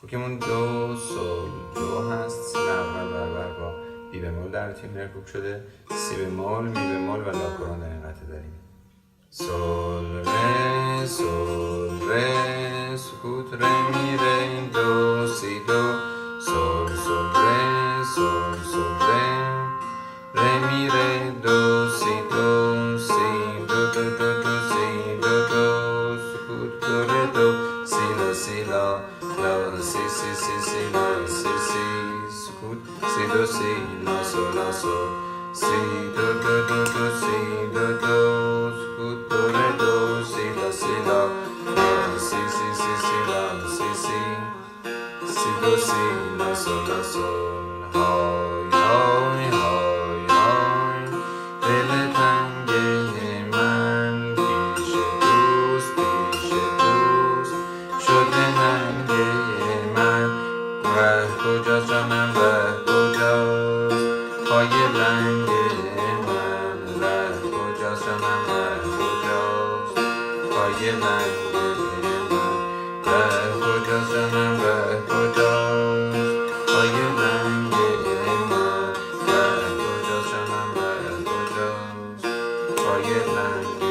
کوکمون دو سول دو هست. سی اول برابر با بی بمول در تیم رکوب شده. سی بمول می بمول و لا کرون در این قطعه داریم. سول ره سکوت ره می ره دو سی دو سول ره می ره دو سی دو دو سی دو سکوت دو ره دو سی لا سی لا سی سکوت سی دو سی لا سول سی دو سی دو سکوت دو ره دو سی لا سی لا سی دو سی لا سول های دل تنگ من پیش دوست شده ننگ من. ره کجاست جانم ره کجاست پای لنگ من. ره کجاست جانم ره کجاست پای لنگ من. ره کجاست جانم ره کجاست پای لنگ من. ره کجاست جانم ره کجاست پای لنگ